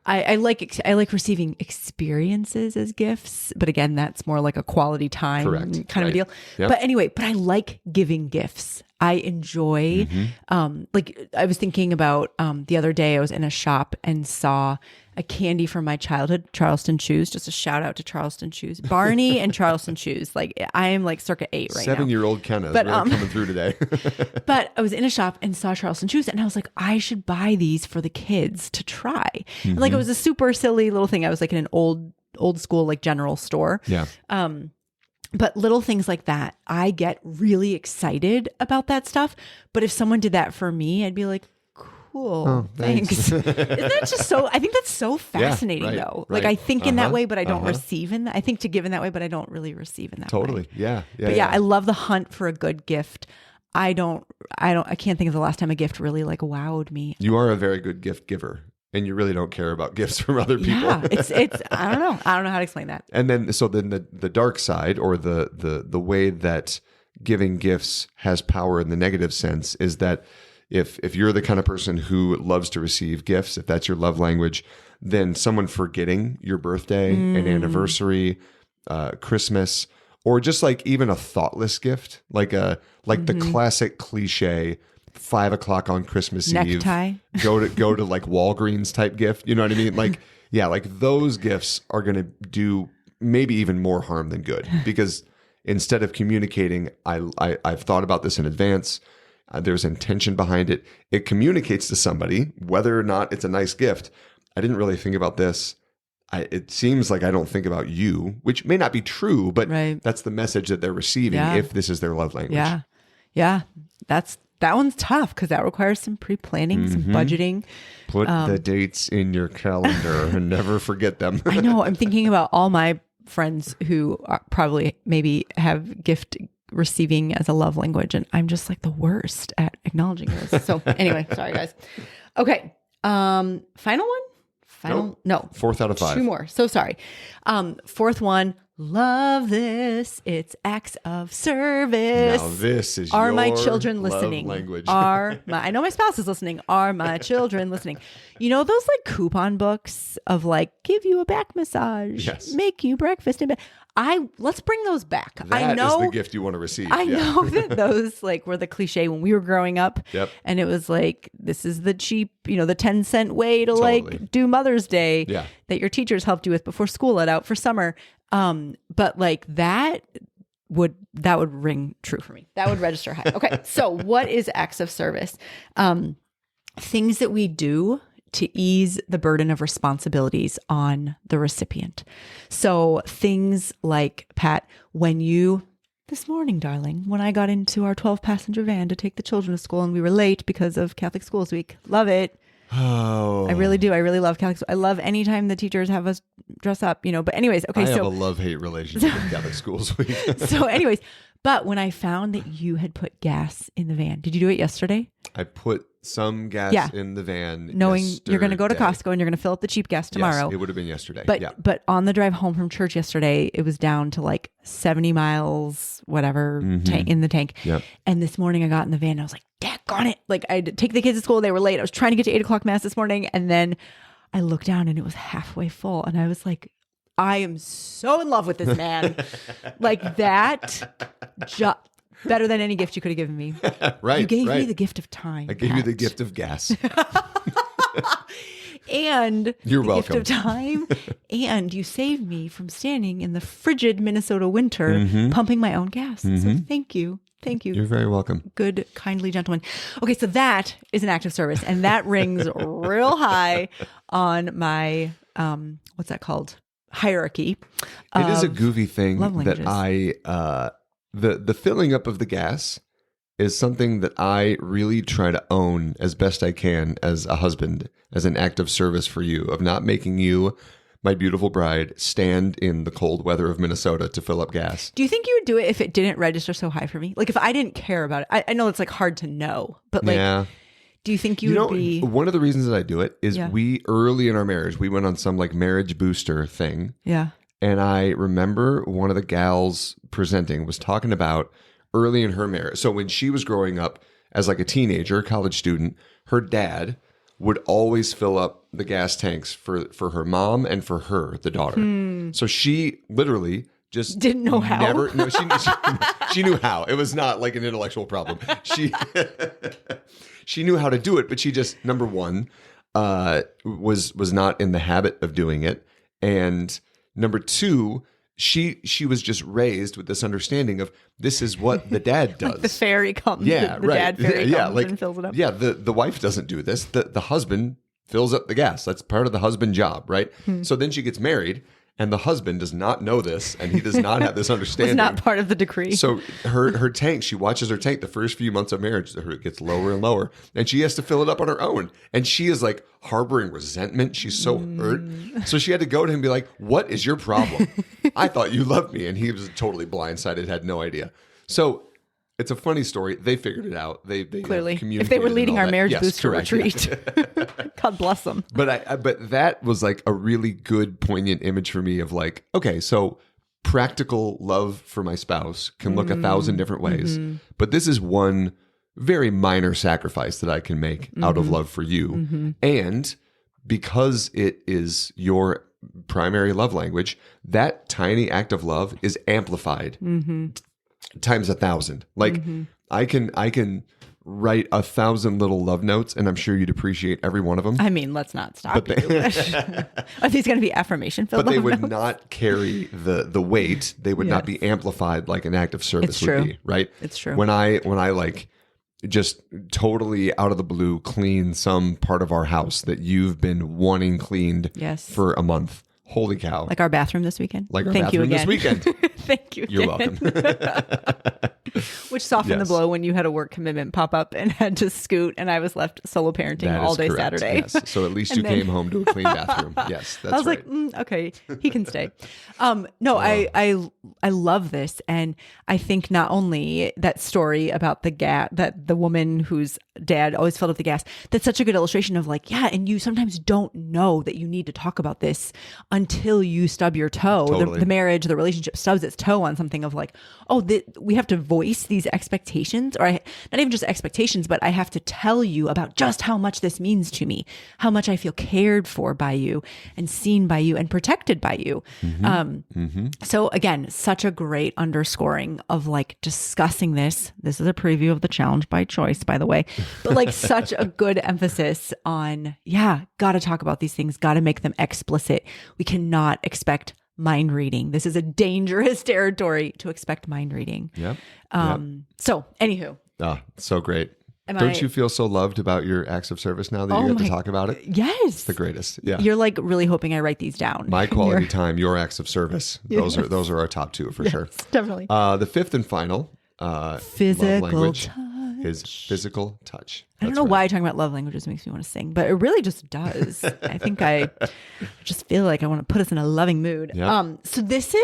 Speaker 3: I like receiving experiences as gifts, but again, that's more like a quality time kind of a deal.
Speaker 1: Yep.
Speaker 3: But anyway, I like giving gifts. I enjoy, like I was thinking about the other day I was in a shop and saw a candy from my childhood, Charleston Shoes. Just a shout out to Charleston Shoes. Barney and Charleston Shoes. Like I am like circa 8 right now.
Speaker 1: 7-year-old Kenna is really coming through today.
Speaker 3: But I was in a shop and saw Charleston Shoes and I was like, I should buy these for the kids to try. And like it was a super silly little thing. I was like in an old school like general store.
Speaker 1: Yeah.
Speaker 3: But little things like that, I get really excited about that stuff. But if someone did that for me, I'd be like, cool, thanks. Isn't that just so, I think that's so fascinating though. Like I think in that way, but I don't receive in that. I think to give in that way, but I don't really receive in that way.
Speaker 1: Totally. Yeah.
Speaker 3: But I love the hunt for a good gift. I can't think of the last time a gift really like wowed me.
Speaker 1: You are a very good gift giver. And you really don't care about gifts from other people.
Speaker 3: Yeah, it's I don't know how to explain that.
Speaker 1: And then the dark side, or the way that giving gifts has power in the negative sense, is that if you're the kind of person who loves to receive gifts, if that's your love language, then someone forgetting your birthday, an anniversary, Christmas, or just like even a thoughtless gift, like the classic cliche 5 o'clock on Christmas
Speaker 3: necktie.
Speaker 1: Eve, go to like Walgreens type gift. You know what I mean? Like, yeah, like those gifts are going to do maybe even more harm than good, because instead of communicating, I've thought about this in advance. There's intention behind it. It communicates to somebody whether or not it's a nice gift. I didn't really think about this. It seems like I don't think about you, which may not be true, but that's the message that they're receiving if this is their love language.
Speaker 3: Yeah. That one's tough because that requires some pre-planning, some budgeting.
Speaker 1: Put the dates in your calendar and never forget them.
Speaker 3: I know. I'm thinking about all my friends who probably maybe have gift receiving as a love language, and I'm just like the worst at acknowledging this. So anyway, sorry guys. Okay. Final one? No.
Speaker 1: 4th out of 5.
Speaker 3: 2 more. So sorry. 4th one. Love this. It's acts of service.
Speaker 1: Now this is
Speaker 3: Are
Speaker 1: your
Speaker 3: my children listening?
Speaker 1: love language.
Speaker 3: I know my spouse is listening. Are my children listening? You know those like coupon books of like give you a back massage, make you breakfast in bed. Let's bring those back.
Speaker 1: That is the gift you want to receive.
Speaker 3: I know that those like were the cliche when we were growing up.
Speaker 1: Yep.
Speaker 3: And it was like, this is the cheap, the 10-cent way to like do Mother's Day that your teachers helped you with before school let out for summer. But like that would ring true for me. That would register high. Okay. So what is acts of service? things that we do to ease the burden of responsibilities on the recipient. So things like, Pat, this morning, darling, when I got into our 12-passenger van to take the children to school and we were late because of Catholic Schools Week. Love it.
Speaker 1: Oh,
Speaker 3: I really do. I really love Catholic Schools. I love anytime the teachers have us dress up, but anyways, okay.
Speaker 1: I have a love-hate relationship with Catholic Schools Week.
Speaker 3: So anyways, but when I found that you had put gas in the van, did you do it yesterday?
Speaker 1: I put some gas in the van,
Speaker 3: knowing you're going to go to Costco and you're going to fill up the cheap gas tomorrow.
Speaker 1: Yes, it would have been yesterday.
Speaker 3: But on the drive home from church yesterday, it was down to like 70 miles, whatever, in the tank.
Speaker 1: Yep.
Speaker 3: And this morning I got in the van and I was like, daggone it. Like I had to take the kids to school. They were late. I was trying to get to 8 o'clock mass this morning. And then I looked down and it was halfway full. And I was like, I am so in love with this man. Like that, better than any gift you could have given me.
Speaker 1: Right.
Speaker 3: You gave me the gift of time.
Speaker 1: I gave you the gift of gas.
Speaker 3: And
Speaker 1: you're
Speaker 3: the
Speaker 1: welcome.
Speaker 3: gift of time. And you saved me from standing in the frigid Minnesota winter pumping my own gas. So thank you. Thank you.
Speaker 1: You're very welcome.
Speaker 3: Good, kindly gentleman. Okay, so that is an act of service. And that rings real high on my, what's that called? Hierarchy.
Speaker 1: It is a goofy thing
Speaker 3: love
Speaker 1: that
Speaker 3: languages.
Speaker 1: the filling up of the gas is something that I really try to own as best I can as a husband, as an act of service for you, of not making you, my beautiful bride, stand in the cold weather of Minnesota to fill up gas.
Speaker 3: Do you think you would do it if it didn't register so high for me? Like if I didn't care about it? I know it's like hard to know, but like, do you think you would be?
Speaker 1: One of the reasons that I do it is we, early in our marriage, we went on some like marriage booster thing.
Speaker 3: Yeah.
Speaker 1: And I remember one of the gals presenting was talking about early in her marriage. So when she was growing up as like a teenager, college student, her dad would always fill up the gas tanks for her mom and for her, the daughter. So she literally just
Speaker 3: didn't know how.
Speaker 1: No, she knew how. It was not like an intellectual problem. She knew how to do it, but she just, number one, was not in the habit of doing it. And number two, she was just raised with this understanding of this is what the dad does.
Speaker 3: Like the fairy comes.
Speaker 1: Yeah,
Speaker 3: the
Speaker 1: right.
Speaker 3: dad fairy comes and fills it up.
Speaker 1: Yeah, the wife doesn't do this. The husband fills up the gas. That's part of the husband job, right? So then she gets married, and the husband does not know this, and he does not have this understanding.
Speaker 3: It's not part of the decree.
Speaker 1: So her tank, she watches her tank the first few months of marriage, it gets lower and lower, and she has to fill it up on her own. And she is like harboring resentment. She's so hurt. So she had to go to him and be like, what is your problem? I thought you loved me. And he was totally blindsided, had no idea. So it's a funny story. They figured it out. They
Speaker 3: clearly,
Speaker 1: communicated
Speaker 3: if they were leading our marriage booster
Speaker 1: correct,
Speaker 3: retreat, God bless them.
Speaker 1: But that was like a really good, poignant image for me of like, okay, so practical love for my spouse can look 1,000 different ways, but this is one very minor sacrifice that I can make out of love for you. And because it is your primary love language, that tiny act of love is amplified times 1,000. Like I can write 1,000 little love notes, and I'm sure you'd appreciate every one of them.
Speaker 3: I mean, let's not stop you. Are these going to be affirmation filled?
Speaker 1: But they would
Speaker 3: notes?
Speaker 1: not carry the weight. They would not be amplified like an act of service would be, right?
Speaker 3: It's true.
Speaker 1: When I like just totally out of the blue clean some part of our house that you've been wanting cleaned for a month. Holy cow.
Speaker 3: Like our bathroom this weekend?
Speaker 1: Like our bathroom this weekend.
Speaker 3: Thank you.
Speaker 1: You're welcome.
Speaker 3: Which softened the blow when you had a work commitment pop up and had to scoot, and I was left solo parenting all day
Speaker 1: correct.
Speaker 3: Saturday.
Speaker 1: Yes. So at least you came home to a clean bathroom. Yes, that's right.
Speaker 3: I was like, okay, he can stay. No, I love this, and I think not only that story about that the woman whose dad always filled up the gas, that's such a good illustration of like, yeah, and you sometimes don't know that you need to talk about this until you stub your toe.
Speaker 1: Totally.
Speaker 3: The marriage, the relationship stubs its toe on something of like, we have to voice these expectations, or not even just expectations, but I have to tell you about just how much this means to me, how much I feel cared for by you and seen by you and protected by you. So again, such a great underscoring of like discussing this. This is a preview of the challenge by choice, by the way, but like such a good emphasis on, got to talk about these things, got to make them explicit. We cannot expect mind reading. This is a dangerous territory to expect mind reading.
Speaker 1: Yep.
Speaker 3: So anywho.
Speaker 1: So great. Don't you feel so loved about your acts of service now that you get to talk about it?
Speaker 3: Yes.
Speaker 1: It's the greatest. Yeah.
Speaker 3: You're like really hoping I write these down.
Speaker 1: My quality time, your acts of service. Those are our top two for sure.
Speaker 3: Definitely.
Speaker 1: The fifth and final
Speaker 3: physical
Speaker 1: love language
Speaker 3: touch.
Speaker 1: is physical touch.
Speaker 3: I don't know why talking about love languages makes me want to sing, but it really just does. I think I just feel like I want to put us in a loving mood.
Speaker 1: Yep.
Speaker 3: So this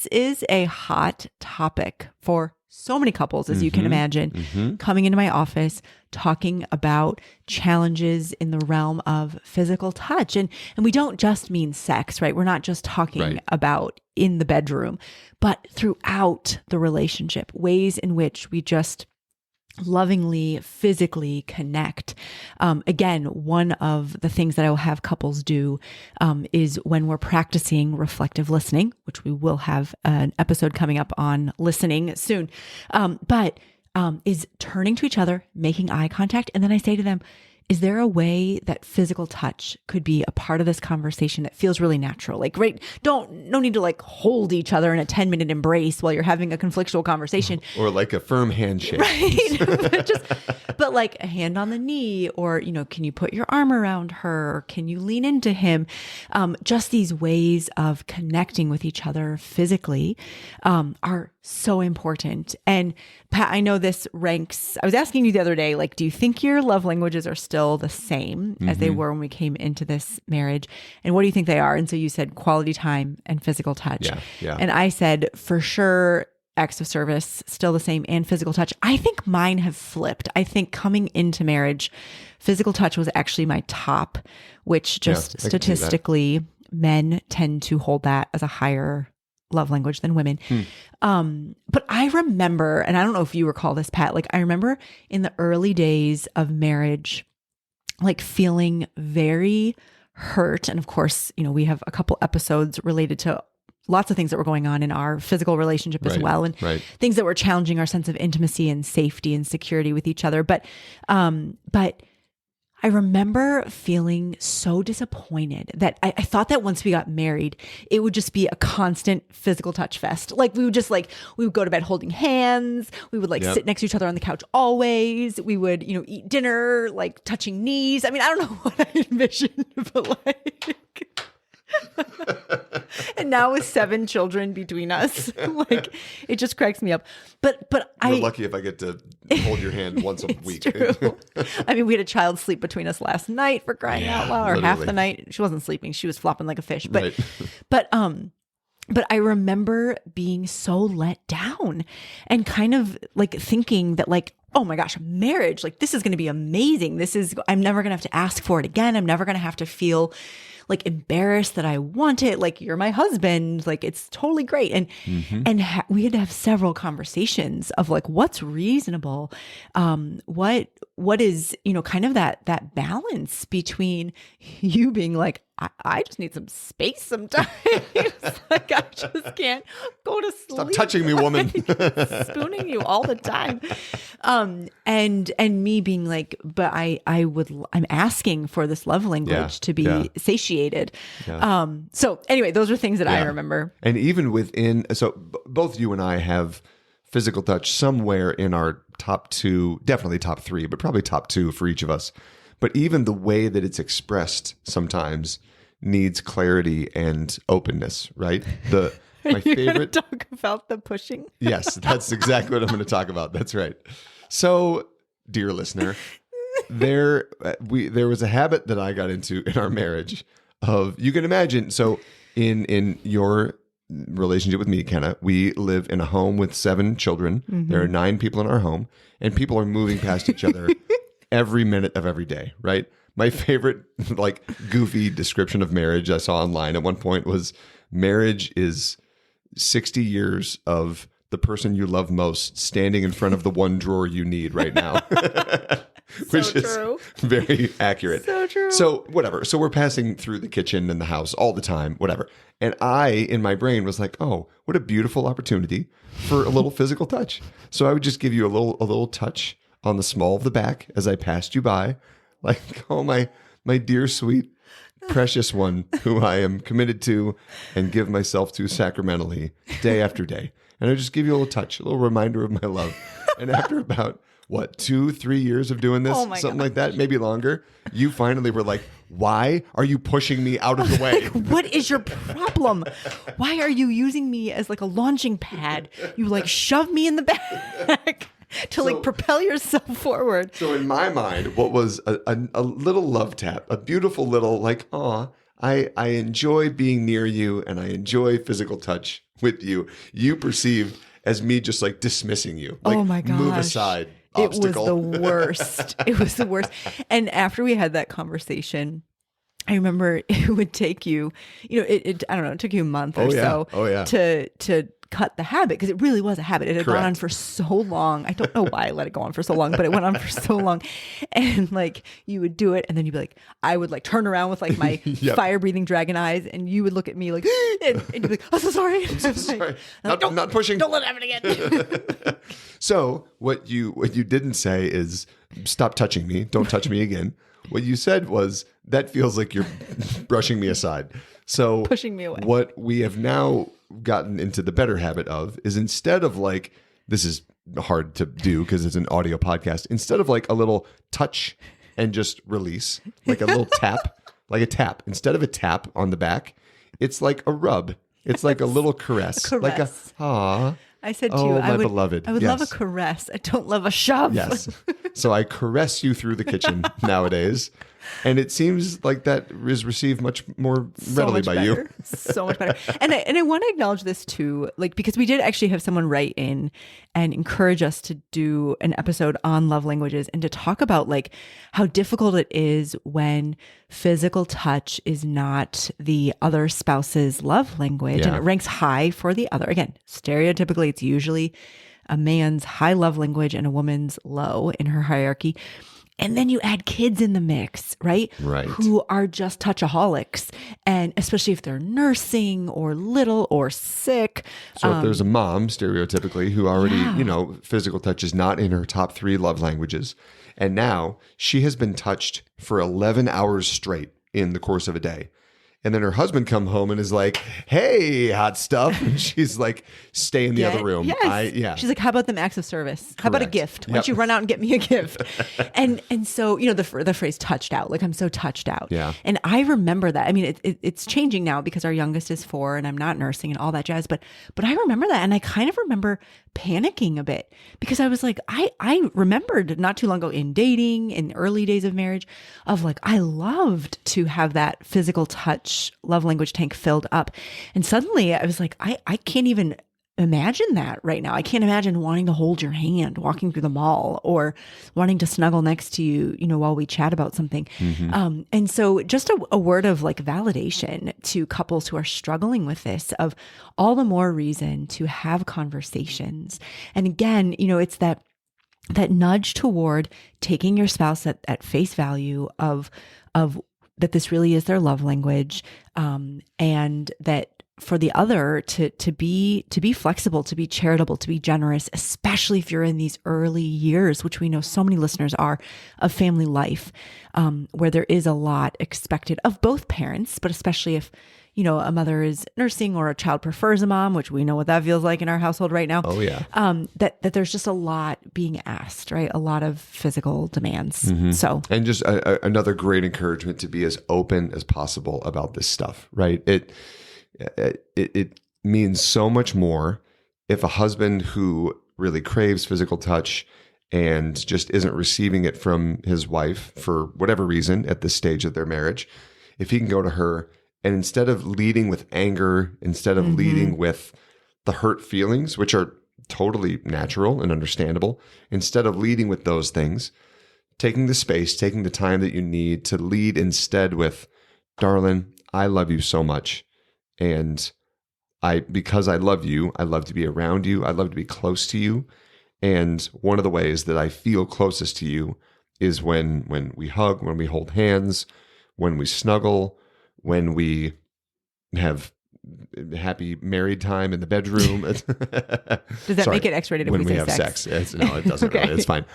Speaker 3: is a hot topic for so many couples, as you can imagine, coming into my office, talking about challenges in the realm of physical touch. And we don't just mean sex, right? We're not just talking about in the bedroom, but throughout the relationship, ways in which we just lovingly, physically connect. Again, one of the things that I will have couples do is when we're practicing reflective listening, which we will have an episode coming up on listening soon, but is turning to each other, making eye contact. And then I say to them, is there a way that physical touch could be a part of this conversation that feels really natural? Like, right, no need to like hold each other in a 10-minute embrace while you're having a conflictual conversation.
Speaker 1: Or like a firm handshake.
Speaker 3: Right. but like a hand on the knee, or, can you put your arm around her? Or can you lean into him? Just these ways of connecting with each other physically are so important. And Pat, I know this ranks, I was asking you the other day, like, do you think your love languages are still the same as they were when we came into this marriage? And what do you think they are? And so you said quality time and physical touch.
Speaker 1: Yeah.
Speaker 3: And I said, for sure, acts of service, still the same, and physical touch. I think mine have flipped. I think coming into marriage, physical touch was actually my top, which just statistically, men tend to hold that as a higher love language than women. But I remember, and I don't know if you recall this, Pat, like I remember in the early days of marriage, like feeling very hurt. And of course, we have a couple episodes related to lots of things that were going on in our physical relationship as well. And things that were challenging our sense of intimacy and safety and security with each other. But I remember feeling so disappointed that I thought that once we got married, it would just be a constant physical touch fest. Like we would go to bed holding hands. We would sit next to each other on the couch always. We would, eat dinner, like touching knees. I mean, I don't know what I envisioned, but like... And now with 7 children between us, like it just cracks me up. But
Speaker 1: You're lucky if I get to hold your hand once a week.
Speaker 3: True. I mean, we had a child sleep between us last night, for crying out loud, or half the night. She wasn't sleeping; she was flopping like a fish. But but I remember being so let down, and kind of like thinking that like, oh my gosh, marriage, like this is going to be amazing. I'm never going to have to ask for it again. I'm never going to have to feel like embarrassed that I want it. Like, you're my husband. Like, it's totally great. And we had to have several conversations of like, what's reasonable? What is, kind of that balance between you being like, I just need some space sometimes. Like, I just can't go to sleep.
Speaker 1: Stop touching me, woman.
Speaker 3: Spooning you all the time. And me being like, but I'm asking for this love language to be satiated. Yeah. So anyway, those are things that I remember.
Speaker 1: And even within, both you and I have physical touch somewhere in our top 2, definitely top 3, but probably top 2 for each of us. But even the way that it's expressed sometimes needs clarity and openness, right? My favorite.
Speaker 3: Talk about the pushing.
Speaker 1: Yes, that's exactly what I'm going to talk about. That's right. So, dear listener, there was a habit that I got into in our marriage of, you can imagine. So, in your relationship with me, Kenna, we live in a home with 7 children. There are 9 people in our home, and people are moving past each other every minute of every day, right? My favorite, like, goofy description of marriage I saw online at one point was, marriage is 60 years of the person you love most standing in front of the one drawer you need right now. Which is very accurate.
Speaker 3: So true.
Speaker 1: So whatever. So we're passing through the kitchen and the house all the time, whatever. And I, in my brain, was like, oh, what a beautiful opportunity for a little physical touch. So I would just give you a little touch on the small of the back as I passed you by. Like, oh, my dear, sweet, precious one, who I am committed to and give myself to sacramentally day after day. And I just give you a little touch, a little reminder of my love. And after about what, 2-3 years of doing this,
Speaker 3: Oh my
Speaker 1: something like that, maybe longer. You finally were like, why are you pushing me out of the way?
Speaker 3: What is your problem? Why are you using me as like a launching pad? You like shove me in the back to like propel yourself forward.
Speaker 1: So in my mind, what was a little love tap, a beautiful little like, aw, I enjoy being near you and I enjoy physical touch with you. You perceived as me just like dismissing you. Like,
Speaker 3: oh my gosh.
Speaker 1: Move aside.
Speaker 3: It
Speaker 1: Obstacle.
Speaker 3: was the worst. It was the worst. And after we had that conversation, I remember it would take you, it I don't know, it took you a month or so to cut the habit, because it really was a habit. It had gone on for so long. I don't know why I let it go on for so long, but it went on for so long. And like you would do it and then you'd be like, I would like turn around with like my fire breathing dragon eyes and you would look at me like, and you'd be like, I'm so sorry.
Speaker 1: I'm so sorry.
Speaker 3: Like,
Speaker 1: not pushing.
Speaker 3: Don't let it happen again.
Speaker 1: So what you didn't say is stop touching me. Don't touch me again. What you said was that feels like you're brushing me aside. So
Speaker 3: pushing me away.
Speaker 1: What we have now gotten into the better habit of is, instead of like, this is hard to do because it's an audio podcast, instead of like a little touch and just release, like a little tap, like a tap, instead of a tap on the back, it's like a rub. It's like a little caress. Like a, aw.
Speaker 3: I said to you,
Speaker 1: my beloved.
Speaker 3: I would love a caress. I don't love a shove.
Speaker 1: Yes. So I caress you through the kitchen nowadays. And it seems like that is received much more readily by you.
Speaker 3: So much better. And I want to acknowledge this too, like, because we did actually have someone write in and encourage us to do an episode on love languages and to talk about like how difficult it is when physical touch is not the other spouse's love language. And it ranks high for the other. Again, stereotypically, it's usually a man's high love language and a woman's low in her hierarchy. And then you add kids in the mix, right?
Speaker 1: Right.
Speaker 3: Who are just touchaholics. And especially if they're nursing or little or sick.
Speaker 1: So if there's a mom, stereotypically, who already, physical touch is not in her top 3 love languages. And now she has been touched for 11 hours straight in the course of a day. And then her husband come home and is like, hey, hot stuff. And she's like, stay in the other room.
Speaker 3: Yes. She's like, how about them acts of service? How about a gift? Why don't you run out and get me a gift? and so, the phrase touched out, like I'm so touched out.
Speaker 1: Yeah.
Speaker 3: And I remember that. I mean, it's changing now because our youngest is 4 and I'm not nursing and all that jazz. But I remember that. And I kind of remember panicking a bit because I was like, I remembered not too long ago in dating, in early days of marriage, of like, I loved to have that physical touch love language tank filled up. And suddenly I was like, I can't even imagine that right now. I can't imagine wanting to hold your hand walking through the mall or wanting to snuggle next to you, while we chat about something. Mm-hmm. And so just a word of like validation to couples who are struggling with this, of all the more reason to have conversations. And again, it's that nudge toward taking your spouse at face value of that this really is their love language, and that for the other to be flexible, to be charitable, to be generous, especially if you're in these early years, which we know so many listeners are, of family life, where there is a lot expected of both parents, but especially if a mother is nursing or a child prefers a mom, which we know what that feels like in our household right now.
Speaker 1: Oh yeah.
Speaker 3: That there's just a lot being asked, right? A lot of physical demands. Mm-hmm. So,
Speaker 1: and just another great encouragement to be as open as possible about this stuff, right? It means so much more if a husband who really craves physical touch and just isn't receiving it from his wife for whatever reason at this stage of their marriage, if he can go to her and instead of leading with anger, instead of leading with the hurt feelings, which are totally natural and understandable, instead of leading with those things, taking the space, taking the time that you need to lead instead with, darling, I love you so much. And because I love you, I love to be around you. I love to be close to you. And one of the ways that I feel closest to you is when we hug, when we hold hands, when we snuggle, when we have happy married time in the bedroom.
Speaker 3: Does that make it X-rated if
Speaker 1: when
Speaker 3: we say
Speaker 1: have
Speaker 3: sex?
Speaker 1: No, it doesn't really. It's fine.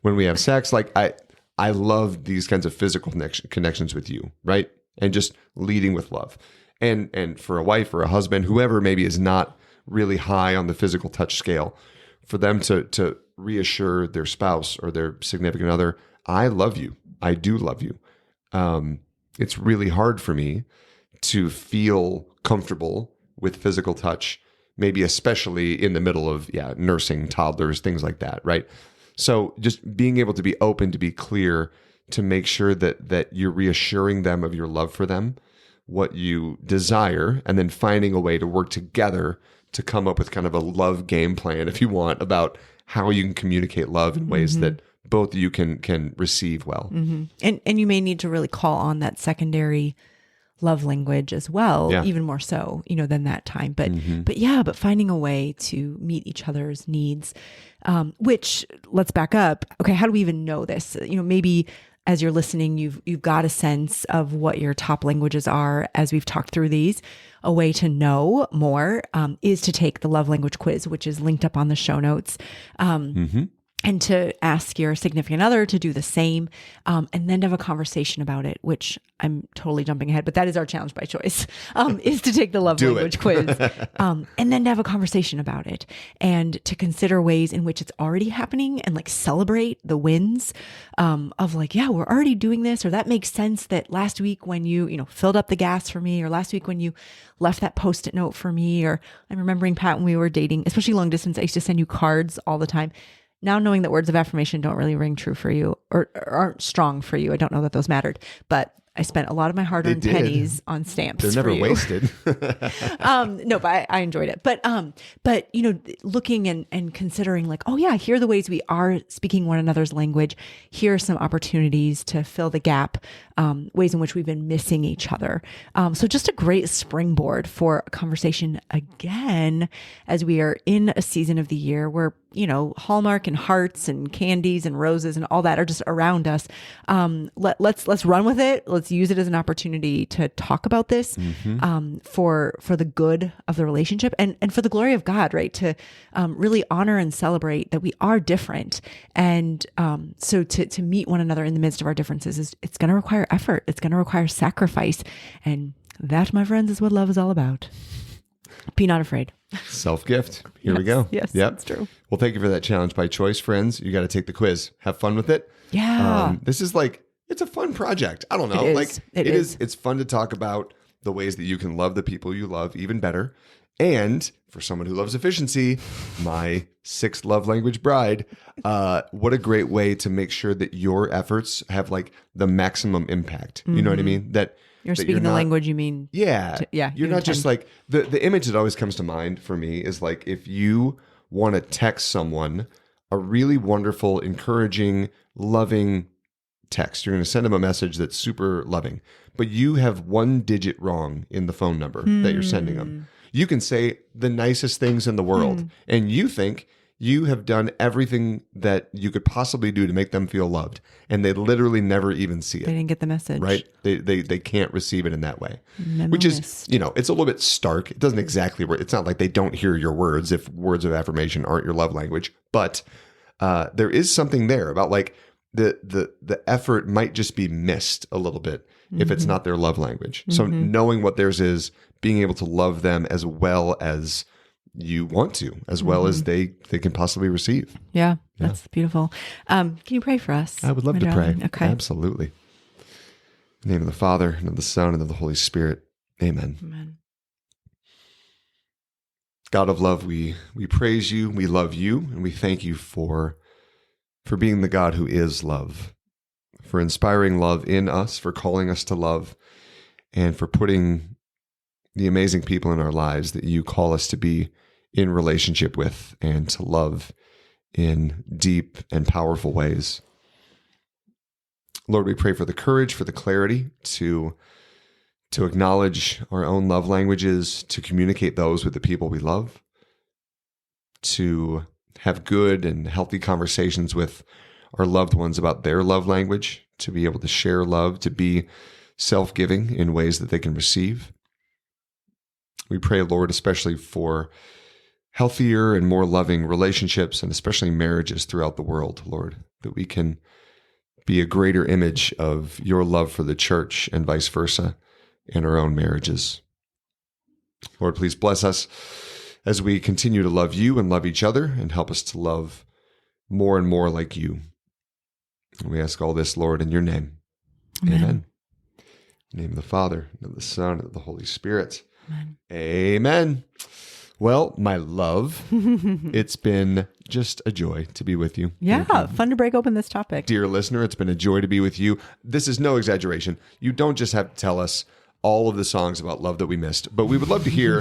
Speaker 1: When we have sex, like I love these kinds of physical connections with you, right? And just leading with love. And for a wife or a husband, whoever maybe is not really high on the physical touch scale, for them to reassure their spouse or their significant other, I love you. I do love you. It's really hard for me to feel comfortable with physical touch, maybe especially in the middle of nursing toddlers, things like that, right? So just being able to be open, to be clear, to make sure that you're reassuring them of your love for them, what you desire, and then finding a way to work together to come up with kind of a love game plan, if you want, about how you can communicate love in ways that both of you can receive well.
Speaker 3: And you may need to really call on that secondary love language as well, even more so, than that time. But finding a way to meet each other's needs, which, let's back up. Okay, how do we even know this? Maybe as you're listening, you've got a sense of what your top languages are as we've talked through these. A way to know more is to take the love language quiz, which is linked up on the show notes. And to ask your significant other to do the same, and then to have a conversation about it, which I'm totally jumping ahead, but that is our challenge by choice, is to take the love language quiz, and then to have a conversation about it and to consider ways in which it's already happening and celebrate the wins of we're already doing this, or that makes sense that last week when you filled up the gas for me, or last week when you left that Post-it note for me, or I'm remembering, Pat, when we were dating, especially long distance, I used to send you cards all the time. Now knowing that words of affirmation don't really ring true for you or aren't strong for you, I don't know that those mattered, but I spent a lot of my hard-earned pennies on stamps.
Speaker 1: They're never wasted.
Speaker 3: No, but I enjoyed it. But looking and considering here are the ways we are speaking one another's language. Here are some opportunities to fill the gap, ways in which we've been missing each other. So just a great springboard for a conversation again, as we are in a season of the year where, Hallmark and hearts and candies and roses and all that are just around us. Let's run with it. Let's use it as an opportunity to talk about this, for the good of the relationship and for the glory of God, right? To really honor and celebrate that we are different. And so to meet one another in the midst of our differences it's going to require effort. It's going to require sacrifice. And that, my friends, is what love is all about. Be not afraid.
Speaker 1: Self-gift. Here we go.
Speaker 3: Yes, that's true.
Speaker 1: Well, thank you for that challenge by choice, friends. You got to take the quiz. Have fun with it.
Speaker 3: Yeah.
Speaker 1: This is it's a fun project. I don't know.
Speaker 3: It is.
Speaker 1: It's fun to talk about the ways that you can love the people you love even better. And for someone who loves efficiency, my sixth love language bride, what a great way to make sure that your efforts have the maximum impact. You know what I mean? That
Speaker 3: you're speaking the language you mean.
Speaker 1: Yeah. You're not just the image that always comes to mind for me is if you want to text someone a really wonderful, encouraging, loving text, you're going to send them a message that's super loving, but you have one digit wrong in the phone number that you're sending them. You can say the nicest things in the world, and you think you have done everything that you could possibly do to make them feel loved, and they literally never even see it.
Speaker 3: They didn't get the message.
Speaker 1: Right? They can't receive it in that way. Which is, it's a little bit stark. It doesn't exactly work. It's not like they don't hear your words if words of affirmation aren't your love language, but there is something there about the effort might just be missed a little bit if it's not their love language. So knowing what theirs is, being able to love them as well as you want to, as well as they can possibly receive.
Speaker 3: Yeah, that's beautiful. Can you pray for us?
Speaker 1: I would love to pray.
Speaker 3: Okay.
Speaker 1: Absolutely. In the name of the Father, and of the Son, and of the Holy Spirit. Amen.
Speaker 3: Amen.
Speaker 1: God of love, we praise you, we love you, and we thank you for being the God who is love, for inspiring love in us, for calling us to love, and for putting the amazing people in our lives that you call us to be in relationship with and to love in deep and powerful ways. Lord, we pray for the courage, for the clarity to acknowledge our own love languages, to communicate those with the people we love, to have good and healthy conversations with our loved ones about their love language, to be able to share love, to be self-giving in ways that they can receive. We pray, Lord, especially for healthier and more loving relationships and especially marriages throughout the world, Lord, that we can be a greater image of your love for the church and vice versa in our own marriages. Lord, please bless us as we continue to love you and love each other, and help us to love more and more like you. And we ask all this, Lord, in your name. Amen. In the name of the Father, and of the Son, and of the Holy Spirit.
Speaker 3: Amen.
Speaker 1: Amen. Well, my love, it's been just a joy to be with you.
Speaker 3: Yeah, fun to break open this topic.
Speaker 1: Dear listener, it's been a joy to be with you. This is no exaggeration. You don't just have to tell us all of the songs about love that we missed, but we would love to hear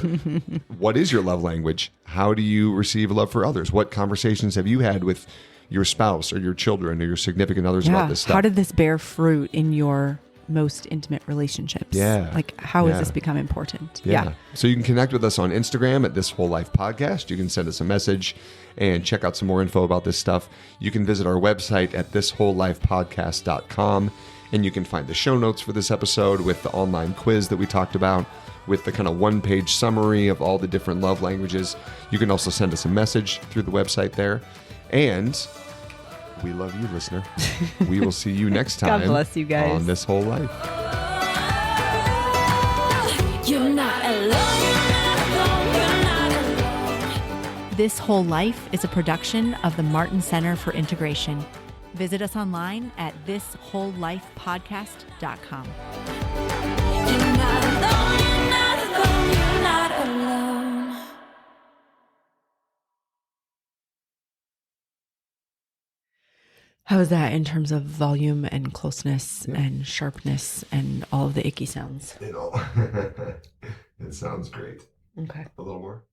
Speaker 1: what is your love language? How do you receive love for others? What conversations have you had with your spouse or your children or your significant others about this stuff?
Speaker 3: How did this bear fruit in your most intimate relationships?
Speaker 1: Yeah.
Speaker 3: Like, how has this become important?
Speaker 1: Yeah. So you can connect with us on Instagram at This Whole Life Podcast. You can send us a message and check out some more info about this stuff. You can visit our website at thiswholelifepodcast.com, and you can find the show notes for this episode with the online quiz that we talked about, with the kind of one-page summary of all the different love languages. You can also send us a message through the website there. And we love you, listener. We will see you next time.
Speaker 3: God bless you guys.
Speaker 1: On This Whole Life.
Speaker 2: You're not alone, you're not alone, you're not alone.
Speaker 3: This Whole Life is a production of the Martin Center for Integration. Visit us online at thiswholelifepodcast.com.
Speaker 2: You're not alone, you're not alone, you're not alone.
Speaker 3: How is that in terms of volume and closeness and sharpness and all of the icky sounds?
Speaker 1: It sounds great.
Speaker 3: Okay.
Speaker 1: A little more.